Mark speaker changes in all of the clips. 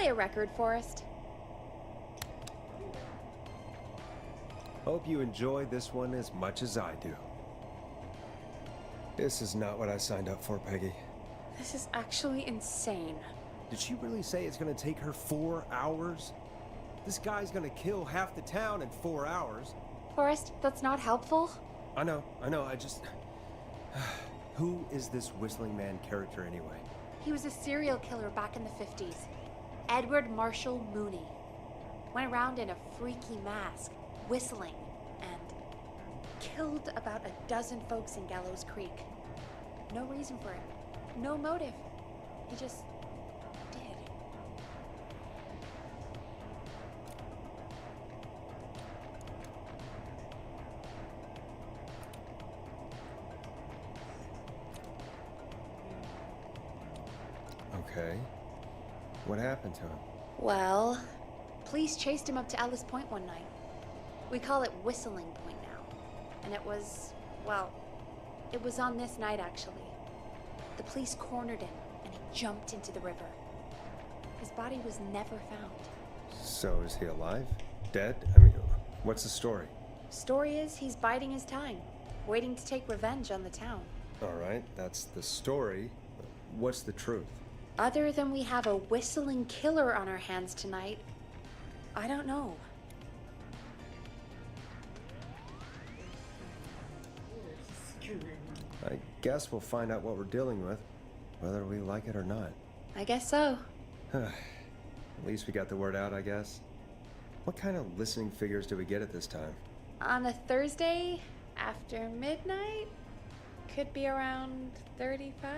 Speaker 1: play a record, Forrest?
Speaker 2: Hope you enjoy this one as much as I do. This is not what I signed up for, Peggy.
Speaker 1: This is actually insane.
Speaker 2: Did she really say it's gonna take her 4 hours? This guy's gonna kill half the town in 4 hours.
Speaker 1: Forrest, that's not helpful.
Speaker 2: I know, I just... Who is this Whistling Man character anyway?
Speaker 1: He was a serial killer back in the 50s. Edward Marshall Mooney. Went around in a freaky mask, whistling, and killed about a dozen folks in Gallows Creek. No reason for it. No motive. He just did.
Speaker 2: Okay. What happened to him?
Speaker 1: Well, police chased him up to Ellis Point one night. We call it Whistling Point now. And it was, well, it was on this night actually. The police cornered him and he jumped into the river. His body was never found.
Speaker 2: So is he alive? Dead? I mean, what's the story?
Speaker 1: Story is he's biding his time, waiting to take revenge on the town.
Speaker 2: All right, that's the story. What's the truth?
Speaker 1: Other than we have a whistling killer on our hands tonight, I don't know.
Speaker 2: I guess we'll find out what we're dealing with, whether we like it or not.
Speaker 1: I guess so.
Speaker 2: At least we got the word out, I guess. What kind of listening figures do we get at this time?
Speaker 1: On a Thursday after midnight, could be around 35?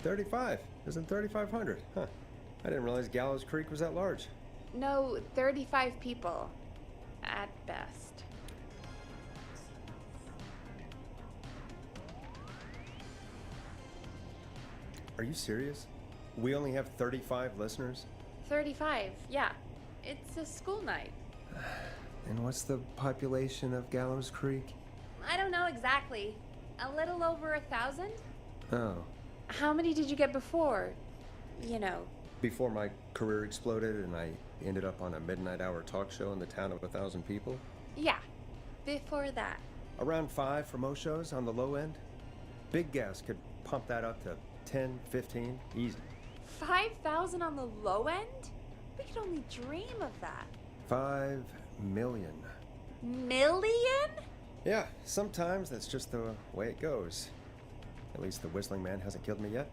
Speaker 2: 35. Isn't 3,500? Huh. I didn't realize Gallows Creek was that large.
Speaker 1: No, 35 people. At best.
Speaker 2: Are you serious? We only have 35 listeners?
Speaker 1: 35, yeah. It's a school night.
Speaker 2: And what's the population of Gallows Creek?
Speaker 1: I don't know exactly. A little over 1,000?
Speaker 2: Oh.
Speaker 1: How many did you get before? You know.
Speaker 2: Before my career exploded and I ended up on a midnight hour talk show in the town of 1,000 people?
Speaker 1: Yeah, before that.
Speaker 2: Around 5 for most shows on the low end. Big Gas could pump that up to 10, 15, easy.
Speaker 1: 5,000 on the low end? We could only dream of that.
Speaker 2: 5 million.
Speaker 1: Million?
Speaker 2: Yeah, sometimes that's just the way it goes. At least the Whistling Man hasn't killed me yet,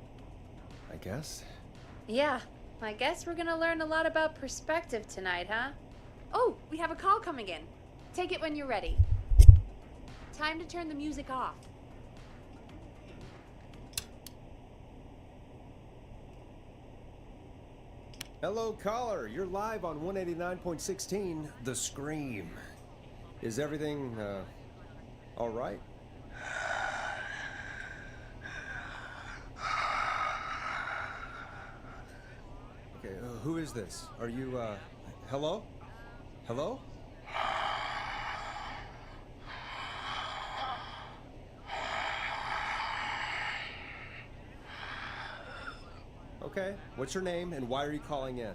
Speaker 2: I guess.
Speaker 1: Yeah, I guess we're gonna learn a lot about perspective tonight, huh? Oh, we have a call coming in. Take it when you're ready. Time to turn the music off.
Speaker 2: Hello, caller. You're live on 189.16, The Scream. Is everything, all right? Okay, who is this? Are you, hello? Hello? Okay, what's your name and why are you calling in?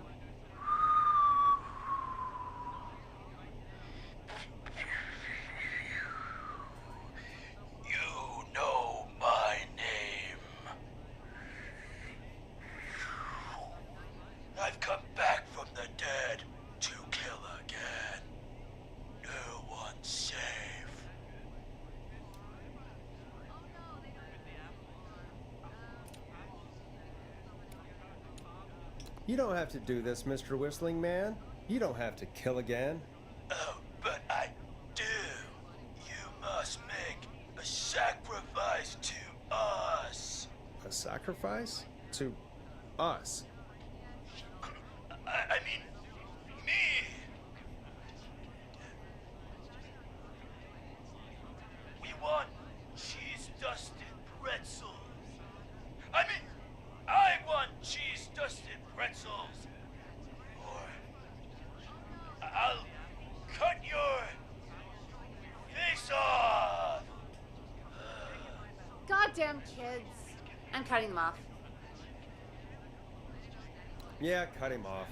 Speaker 3: You know my name. I've come back from the dead to kill again. No one's safe.
Speaker 2: You don't have to do this, Mr. Whistling Man. You don't have to kill again.
Speaker 3: Oh, but I do. You must make a sacrifice to us.
Speaker 2: A sacrifice? To us?
Speaker 3: I mean, me. We want cheese-dusted pretzels. I mean, I want cheese-dusted pretzels. Or I'll cut your face off.
Speaker 1: Goddamn kids. I'm cutting them off.
Speaker 2: Yeah, cut him off.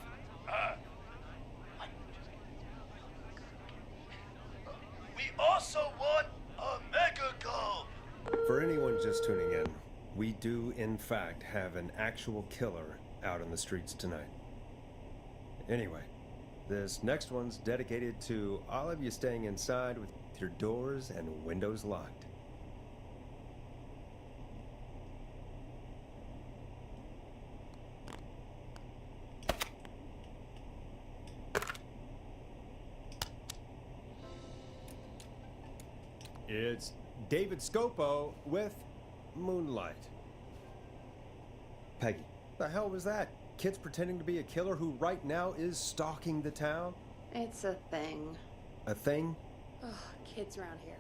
Speaker 3: We also want a mega gulp.
Speaker 2: For anyone just tuning in, we do, in fact, have an actual killer out on the streets tonight. Anyway, this next one's dedicated to all of you staying inside with your doors and windows locked. It's David Scopo with Moonlight. Peggy, the hell was that? Kids pretending to be a killer who right now is stalking the town?
Speaker 1: It's a thing.
Speaker 2: A thing?
Speaker 1: Ugh, kids around here.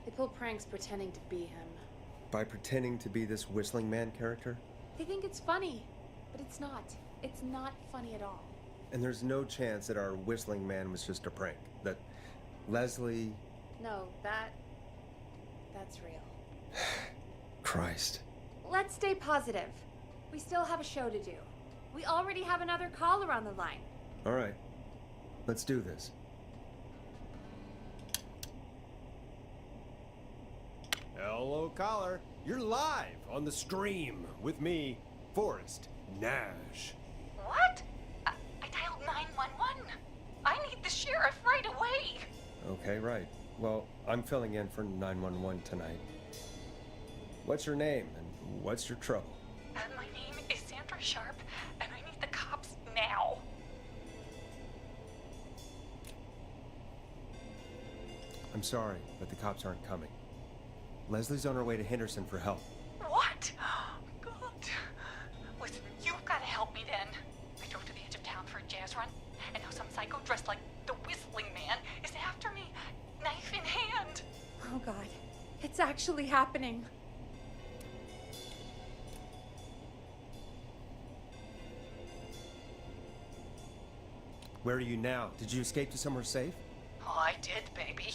Speaker 1: They pull pranks pretending to be him.
Speaker 2: By pretending to be this Whistling Man character?
Speaker 1: They think it's funny, but it's not. It's not funny at all.
Speaker 2: And there's no chance that our Whistling Man was just a prank. That Leslie...
Speaker 1: No, that's real.
Speaker 2: Christ.
Speaker 1: Let's stay positive. We still have a show to do. We already have another caller on the line.
Speaker 2: All right. Let's do this. Hello, caller. You're live on the stream with me, Forrest Nash.
Speaker 4: What? I dialed 911. I need the sheriff right away.
Speaker 2: Okay, right. Well, I'm filling in for 911 tonight. What's your name and what's your trouble?
Speaker 4: My name is Sandra Sharp, and I need the cops now.
Speaker 2: I'm sorry, but the cops aren't coming. Leslie's on her way to Henderson for help.
Speaker 4: What? God. Listen, you've got to help me then. I drove to the edge of town for a jazz run, and now some psycho dressed like the Whistling Man is after me, knife in hand.
Speaker 1: Oh God, it's actually happening.
Speaker 2: Where are you now? Did you escape to somewhere safe?
Speaker 4: Oh, I did, baby.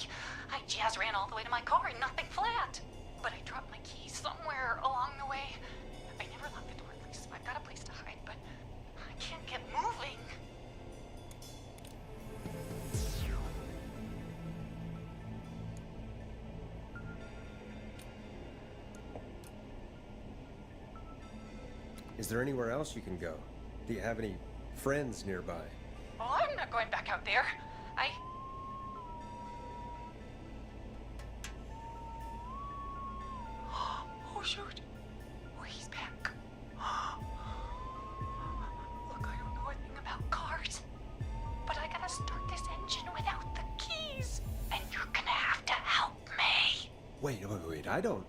Speaker 4: I jazz ran all the way to my car and nothing flat. But I dropped my keys somewhere along the way. I never locked the door, at least, so I've got a place to hide, but I can't get moving.
Speaker 2: Is there anywhere else you can go? Do you have any friends nearby?
Speaker 4: Oh, I'm not going back out there. Oh, shoot. Oh, he's back. Look, I don't know a thing about cars, but I gotta start this engine without the keys. And you're gonna have to help me.
Speaker 2: Wait, I don't...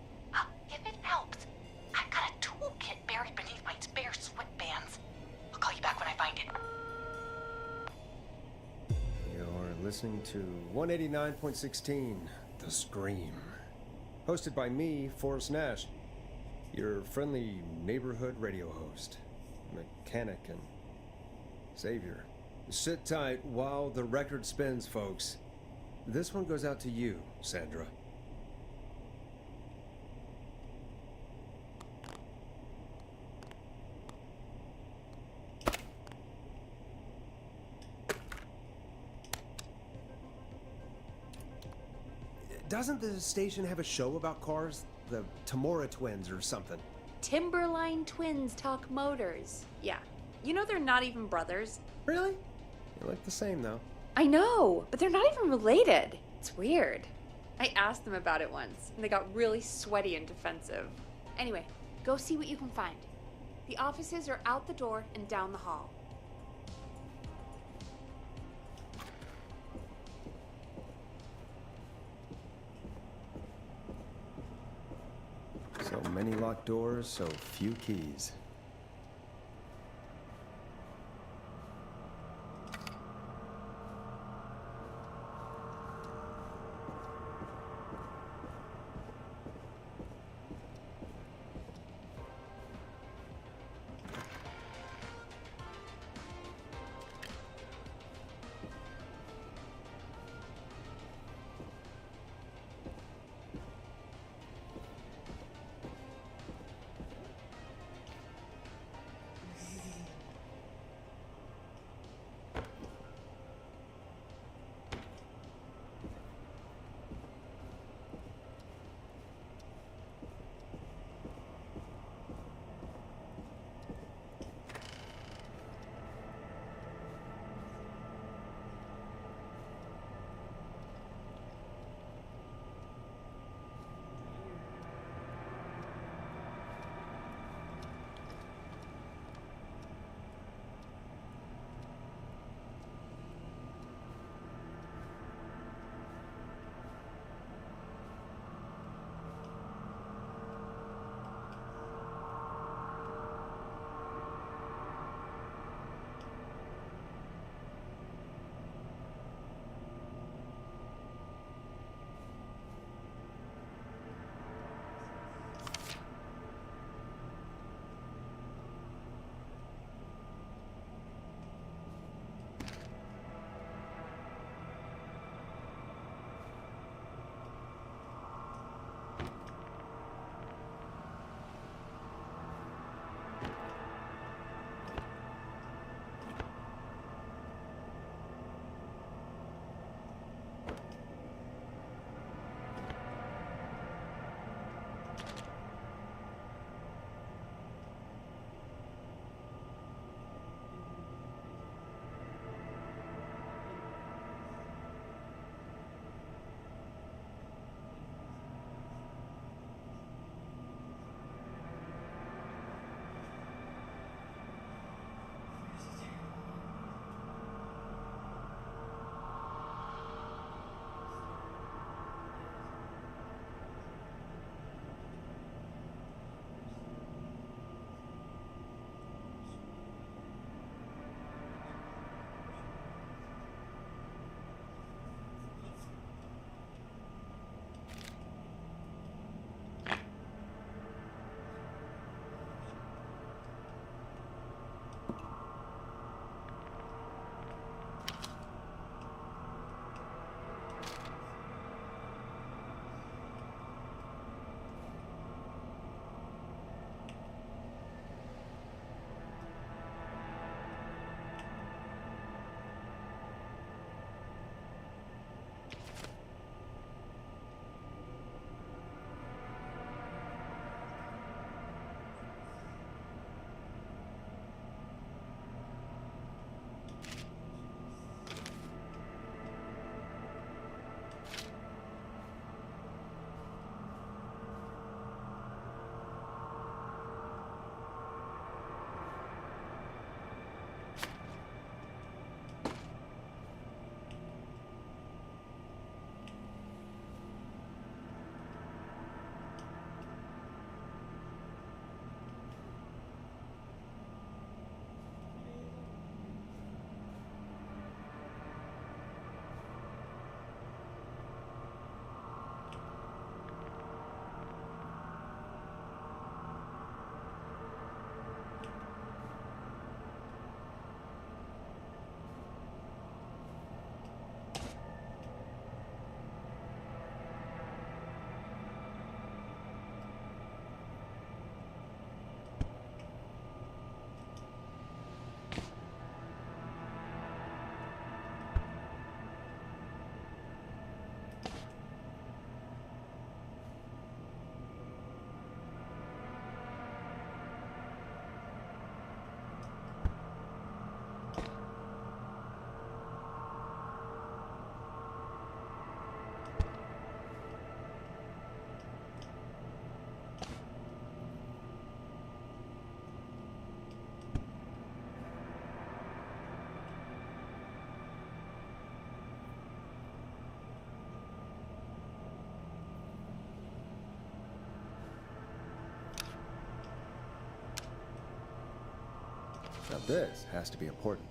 Speaker 4: If it helps, I've got a toolkit buried beneath my spare sweatbands. I'll call you back when I find it.
Speaker 2: You're listening to 189.16, The Scream. Hosted by me, Forrest Nash, your friendly neighborhood radio host, mechanic, and savior. Sit tight while the record spins, folks. This one goes out to you, Sandra. Doesn't the station have a show about cars? The Tamora twins or something?
Speaker 1: Timberline twins talk motors. Yeah. You know they're not even brothers.
Speaker 2: Really? You look the same, though.
Speaker 1: I know, but they're not even related. It's weird. I asked them about it once, and they got really sweaty and defensive. Anyway, go see what you can find. The offices are out the door and down the hall.
Speaker 2: So many locked doors, so few keys. Now this has to be important.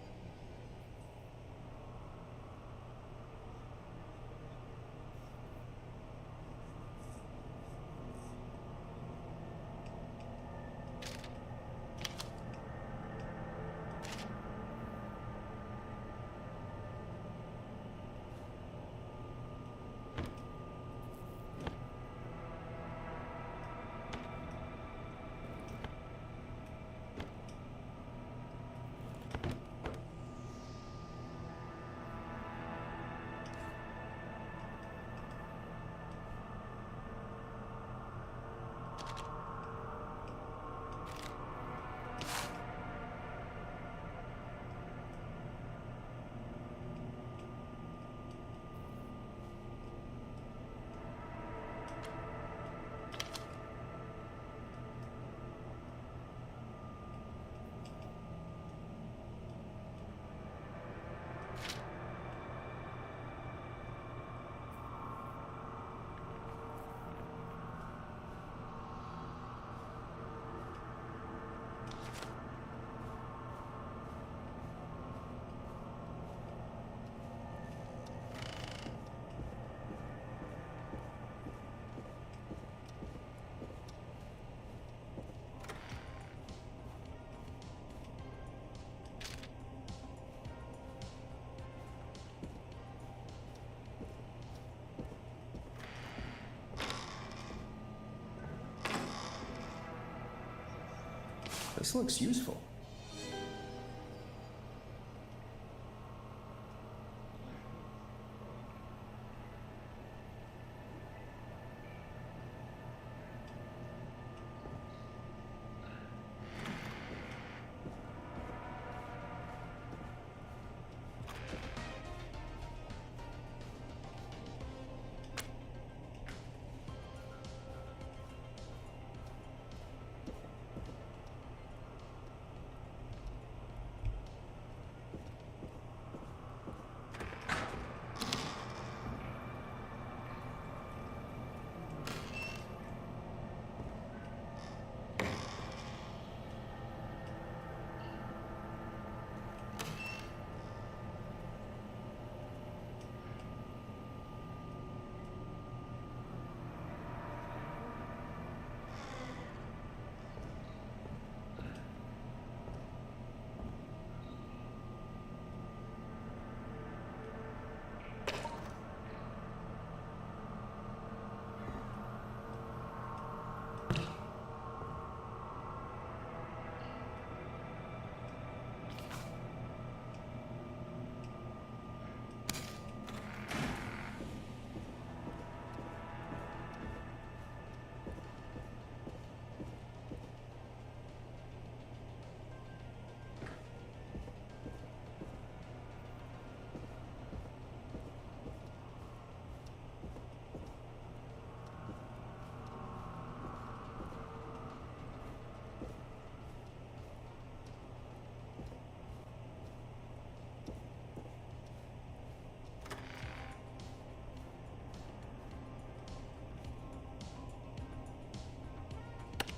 Speaker 2: This looks useful.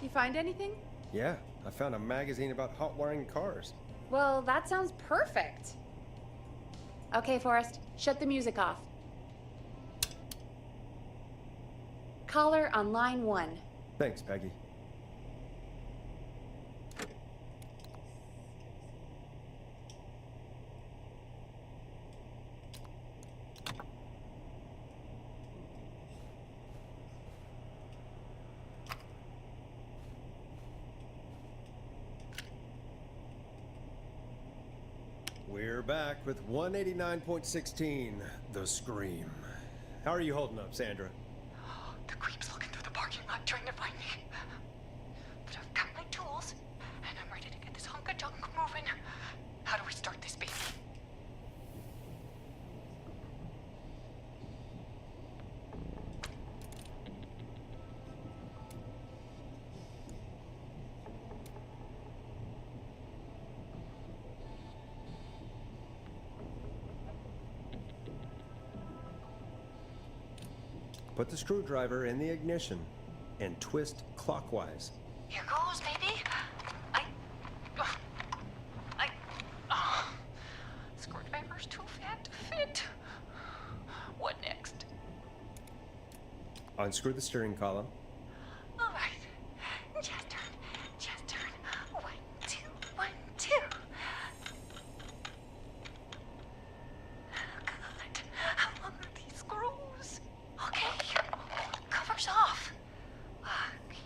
Speaker 1: You find anything?
Speaker 2: Yeah, I found a magazine about hot wiring cars.
Speaker 1: Well, that sounds perfect. Okay, Forrest, shut the music off. Caller on line 1.
Speaker 2: Thanks, Peggy. We're back with 189.16, The Scream. How are you holding up, Sandra?
Speaker 4: The creep's looking through the parking lot trying to find me. But I've got my tools, and I'm ready to get this hunk of junk moving. How do we start this baby?
Speaker 2: Put the screwdriver in the ignition and twist clockwise.
Speaker 4: Here goes, baby.
Speaker 2: Unscrew the steering column.
Speaker 4: All right. Chest turn. Chest turn. 1, 2, 1, 2. God, how long are these screws? Okay. Cover's off. Okay.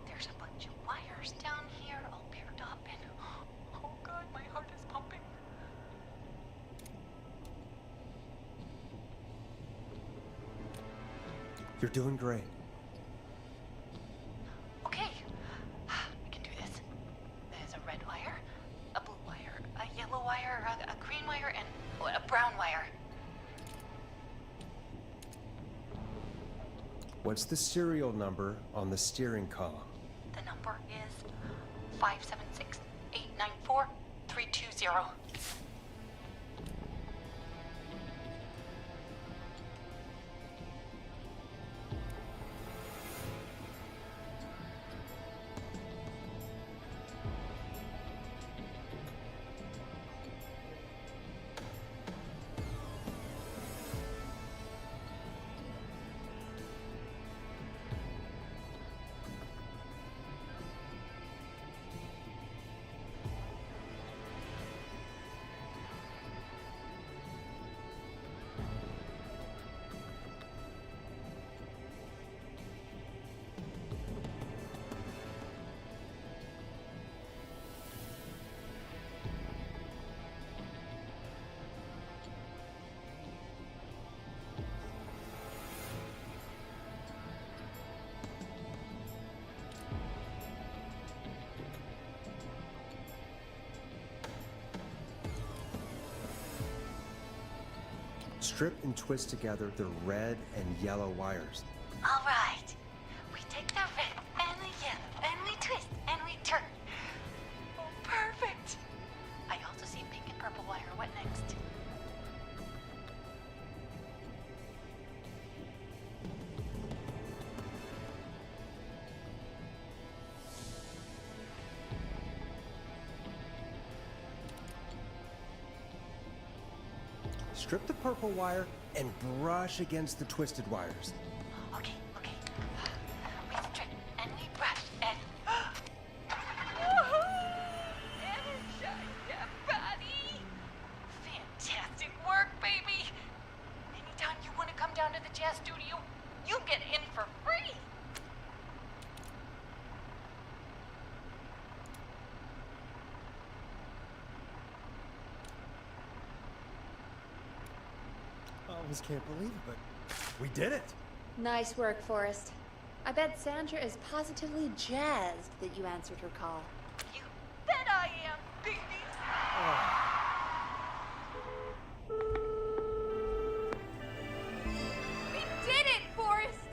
Speaker 4: There's a bunch of wires down here all paired up and... Oh God, my heart is pumping.
Speaker 2: You're doing great.
Speaker 4: Okay, I can do this. There's a red wire, a blue wire, a yellow wire, a green wire, and a brown wire.
Speaker 2: What's the serial number on the steering column?
Speaker 4: The number is 576-894-320.
Speaker 2: Strip and twist together the red and yellow wires.
Speaker 4: All right. We take the red and the yellow and we twist and we turn. Oh, perfect. I also see pink and purple wire. What next?
Speaker 2: Strip the purple wire and brush against the twisted wires.
Speaker 4: Okay, okay. We strip and we brush and... Energize that body! Fantastic work, baby! Anytime you want to come down to the jazz studio, you get in for free!
Speaker 2: I almost can't believe it, but we did it!
Speaker 1: Nice work, Forrest. I bet Sandra is positively jazzed that you answered her call.
Speaker 4: You bet I am, baby!
Speaker 1: We did it, Forrest!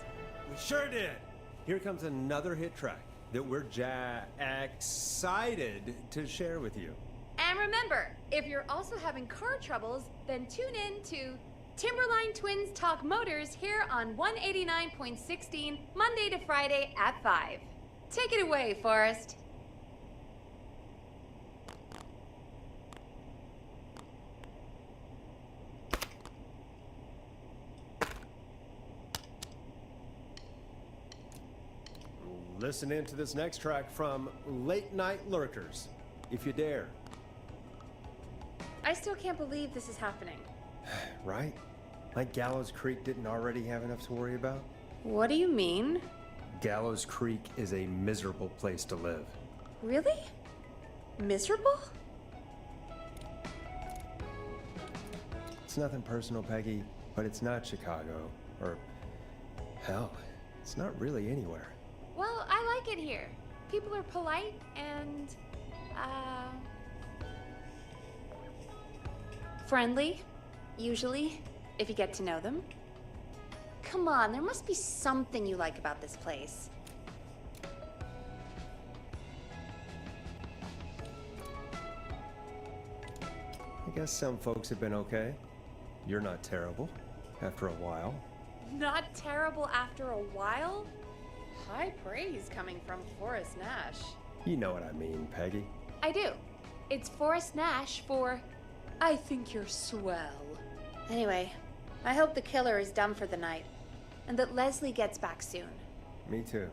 Speaker 2: We sure did! Here comes another hit track that we're excited to share with you.
Speaker 1: And remember, if you're also having car troubles, then tune in to Timberline Twins Talk Motors here on 189.16, Monday to Friday at 5. Take it away, Forrest.
Speaker 2: Listen in to this next track from Late Night Lurkers, if you dare.
Speaker 1: I still can't believe this is happening.
Speaker 2: Right? Like Gallows Creek didn't already have enough to worry about?
Speaker 1: What do you mean?
Speaker 2: Gallows Creek is a miserable place to live.
Speaker 1: Really? Miserable?
Speaker 2: It's nothing personal, Peggy, but it's not Chicago. Or, hell, it's not really anywhere.
Speaker 1: Well, I like it here. People are polite and, friendly, usually, if you get to know them. Come on, there must be something you like about this place.
Speaker 2: I guess some folks have been okay. You're not terrible, after a while.
Speaker 1: Not terrible after a while? High praise coming from Forrest Nash.
Speaker 2: You know what I mean, Peggy.
Speaker 1: I do. It's Forrest Nash for I think you're swell. Anyway, I hope the killer is done for the night. and that Leslie gets back soon.
Speaker 2: Me too.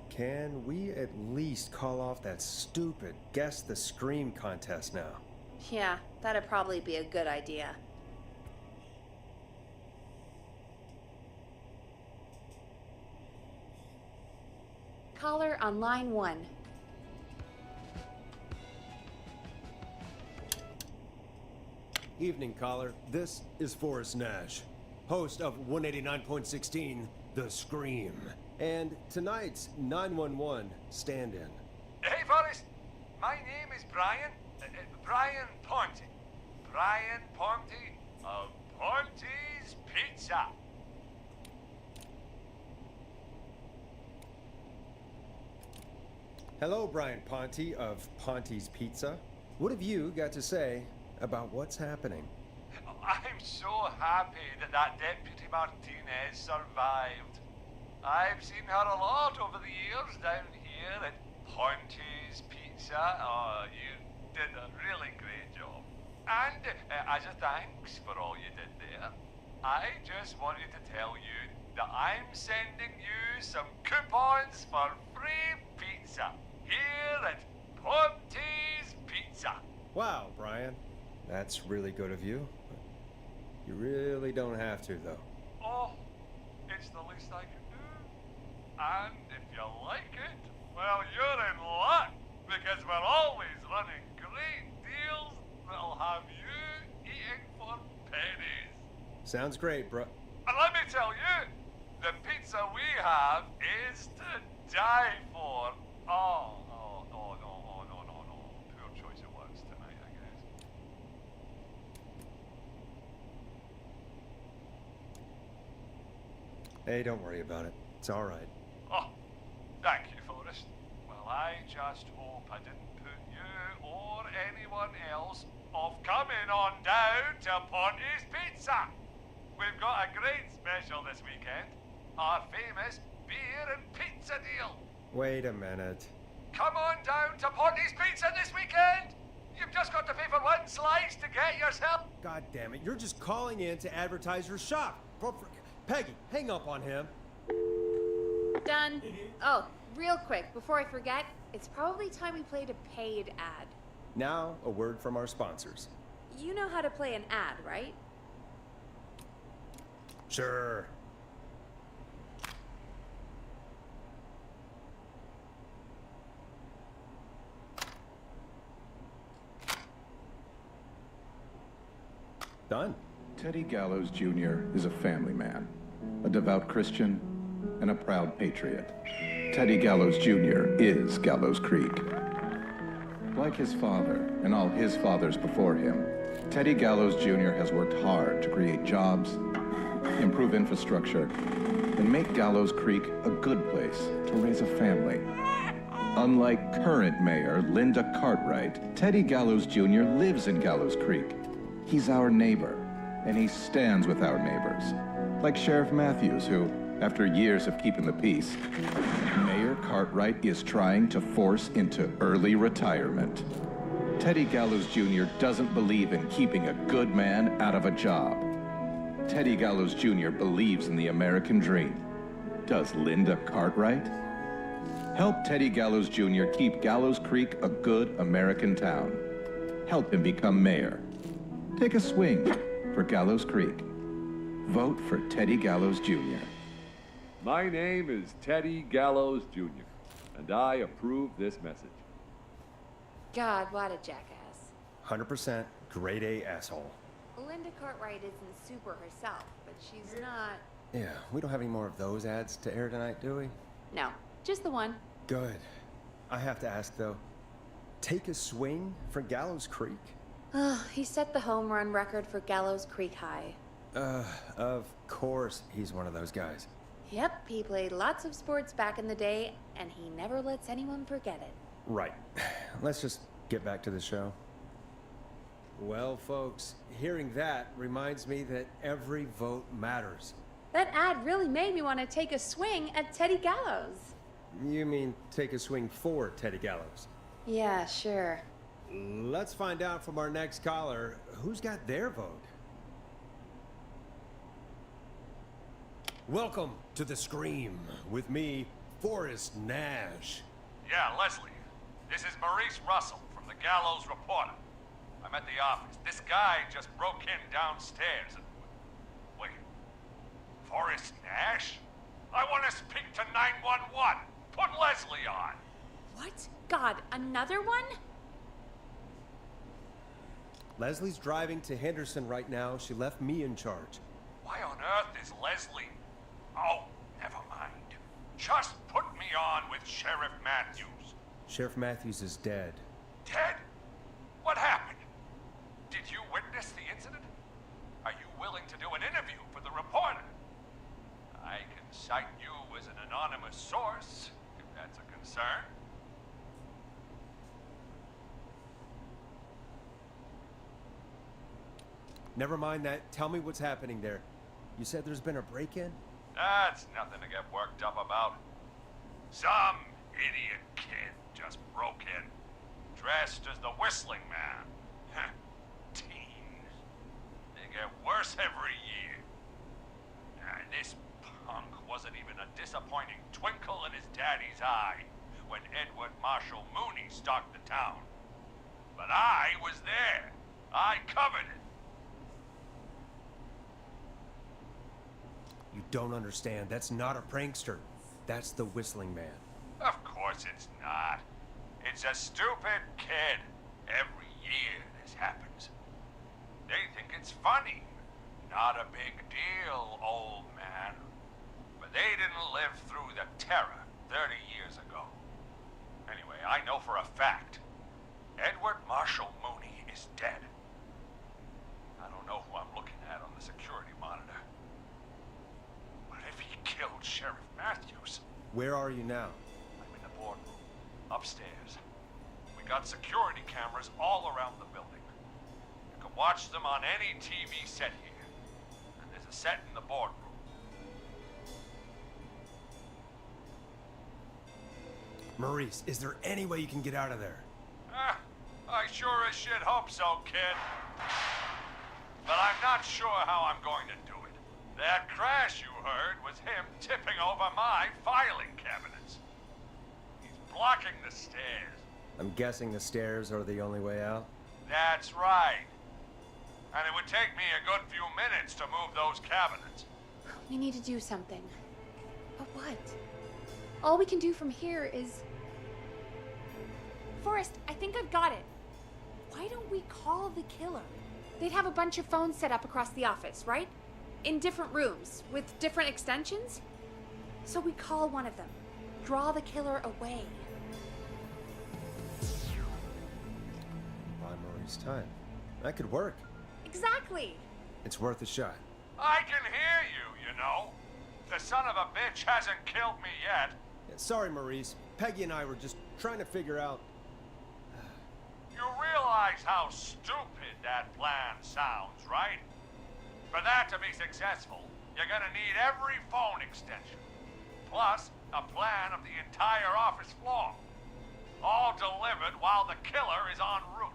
Speaker 2: Can we at least call off that stupid Guess the Scream contest now?
Speaker 1: Yeah, that'd probably be a good idea. Caller on line 1.
Speaker 2: Evening, caller. This is Forrest Nash, host of 189.16, The Scream. And tonight's 911 stand-in.
Speaker 3: Hey, Forrest. My name is Brian. Brian Ponte. Brian Ponte of Ponte's Pizza.
Speaker 2: Hello, Brian Ponte of Ponte's Pizza. What have you got to say about what's happening?
Speaker 3: I'm so happy that Deputy Martinez survived. I've seen her a lot over the years down here at Ponte's Pizza. Oh, you did a really great job. And as a thanks for all you did there, I just wanted to tell you that I'm sending you some coupons for free pizza here at Ponte's Pizza.
Speaker 2: Wow, Brian. That's really good of you. You really don't have to, though.
Speaker 3: Oh, it's the least I can do. And if you like it, well, you're in luck, because we're always running great deals that'll have you eating for pennies.
Speaker 2: Sounds great, bro.
Speaker 3: And let me tell you, the pizza we have is to die for. Oh, no. Poor choice of words tonight, I guess.
Speaker 2: Hey, don't worry about it. It's all right.
Speaker 3: Oh, thank you, Forrest. Well, I just hope I didn't put you or anyone else off coming on down to Ponte's Pizza. We've got a great special this weekend. Our famous beer and pizza deal.
Speaker 2: Wait a minute.
Speaker 3: Come on down to Ponte's Pizza this weekend. You've just got to pay for one slice to get yourself.
Speaker 2: God damn it, you're just calling in to advertise your shop. Peggy, hang up on him.
Speaker 1: Done. Oh, real quick, before I forget, it's probably time we played a paid ad.
Speaker 2: Now, a word from our sponsors.
Speaker 1: You know how to play an ad, right?
Speaker 2: Sure. Done.
Speaker 5: Teddy Gallows Jr. is a family man, a devout Christian, and a proud patriot. Teddy Gallows Jr. is Gallows Creek. Like his father and all his fathers before him, Teddy Gallows Jr. has worked hard to create jobs, improve infrastructure, and make Gallows Creek a good place to raise a family. Unlike current mayor Linda Cartwright, Teddy Gallows Jr. lives in Gallows Creek. He's our neighbor, and he stands with our neighbors. Like Sheriff Matthews, who, after years of keeping the peace, Mayor Cartwright is trying to force into early retirement. Teddy Gallows Jr. doesn't believe in keeping a good man out of a job. Teddy Gallows Jr. believes in the American dream. Does Linda Cartwright? Help Teddy Gallows Jr. keep Gallows Creek a good American town. Help him become mayor. Take a swing for Gallows Creek. Vote for Teddy Gallows Jr.
Speaker 6: My name is Teddy Gallows Jr., and I approve this message.
Speaker 1: God, what a jackass.
Speaker 2: 100% grade A asshole.
Speaker 1: Linda Cartwright isn't super herself, but she's not...
Speaker 2: Yeah, we don't have any more of those ads to air tonight, do we?
Speaker 1: No, just the one.
Speaker 2: Good. I have to ask, though. Take a swing for Gallows Creek?
Speaker 1: He set the home run record for Gallows Creek High.
Speaker 2: Of course he's one of those guys.
Speaker 1: Yep, he played lots of sports back in the day, and he never lets anyone forget it.
Speaker 2: Right. Let's just get back to the show. Well, folks, hearing that reminds me that every vote matters.
Speaker 1: That ad really made me want to take a swing at Teddy Gallows.
Speaker 2: You mean take a swing for Teddy Gallows?
Speaker 1: Yeah, sure.
Speaker 2: Let's find out from our next caller who's got their vote. Welcome to the Scream with me, Forrest Nash.
Speaker 3: Yeah, Leslie. This is Maurice Russell from the Gallows Reporter. I'm at the office. This guy just broke in downstairs and... Wait. Forrest Nash? I want to speak to 911. Put Leslie on.
Speaker 1: What? God, another one?
Speaker 2: Leslie's driving to Henderson right now. She left me in charge.
Speaker 3: Why on earth is Leslie? Oh, never mind. Just put me on with Sheriff Matthews.
Speaker 2: Sheriff Matthews is dead.
Speaker 3: Ted? What happened? Did you witness the incident? Are you willing to do an interview for the reporter? I can cite you as an anonymous source, if that's a concern.
Speaker 2: Never mind that. Tell me what's happening there. You said there's been a break-in?
Speaker 3: That's nothing to get worked up about. Some idiot kid just broke in, dressed as the Whistling Man. Teens. They get worse every year. And this punk wasn't even a disappointing twinkle in his daddy's eye when Edward Marshall Mooney stalked the town. But I was there. I covered it.
Speaker 2: You don't understand. That's not a prankster. That's the Whistling Man.
Speaker 3: Of course it's not. It's a stupid kid. Every year this happens. They think it's funny. Not a big deal, old man. But they didn't live through the terror 30 years ago. Anyway, I know for a fact, Edward Marshall Mooney is dead. I don't know who I'm looking at on the security monitor. But if he killed Sheriff Matthews...
Speaker 2: Where are you now?
Speaker 3: I'm in the boardroom, upstairs. We got security cameras all around the building. You can watch them on any TV set here. And there's a set in the boardroom.
Speaker 2: Maurice, is there any way you can get out of there?
Speaker 3: I sure as shit hope so, kid. But I'm not sure how I'm going to do it. That crash you heard was him tipping over my filing cabinets. He's blocking the stairs.
Speaker 2: I'm guessing the stairs are the only way out?
Speaker 3: That's right. And it would take me a good few minutes to move those cabinets.
Speaker 1: We need to do something. But what? All we can do from here is... Forrest, I think I've got it. Why don't we call the killer? They'd have a bunch of phones set up across the office, right? In different rooms, with different extensions. So we call one of them. Draw the killer away.
Speaker 2: Buy Maurice time. That could work.
Speaker 1: Exactly.
Speaker 2: It's worth a shot.
Speaker 3: I can hear you, you know. The son of a bitch hasn't killed me yet.
Speaker 2: Yeah, sorry, Maurice. Peggy and I were just trying to figure out...
Speaker 3: You realize how stupid that plan sounds, right? For that to be successful, you're gonna need every phone extension. Plus, a plan of the entire office floor. All delivered while the killer is en route.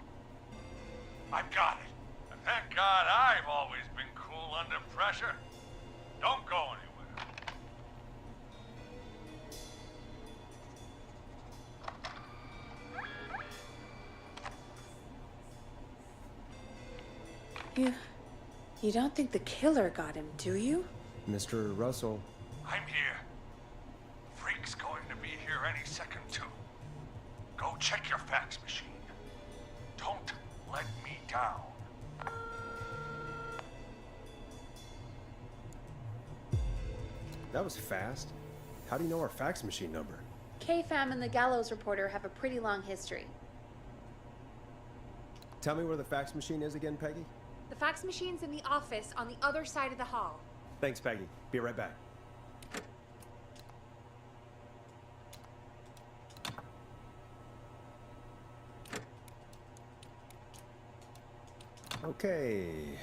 Speaker 3: I've got it. And thank God I've always been cool under pressure. Don't go anywhere.
Speaker 1: You don't think the killer got him, do you?
Speaker 2: Mr. Russell,
Speaker 3: I'm here. Freak's going to be here any second, too. Go check your fax machine. Don't let me down.
Speaker 2: that was fast. How do you know our fax machine number?
Speaker 1: KFAM and the Gallows Reporter have a pretty long history.
Speaker 2: Tell me where the fax machine is again, Peggy?
Speaker 1: The fax machine's in the office on the other side of the hall.
Speaker 2: Thanks, Peggy. Be right back. Okay.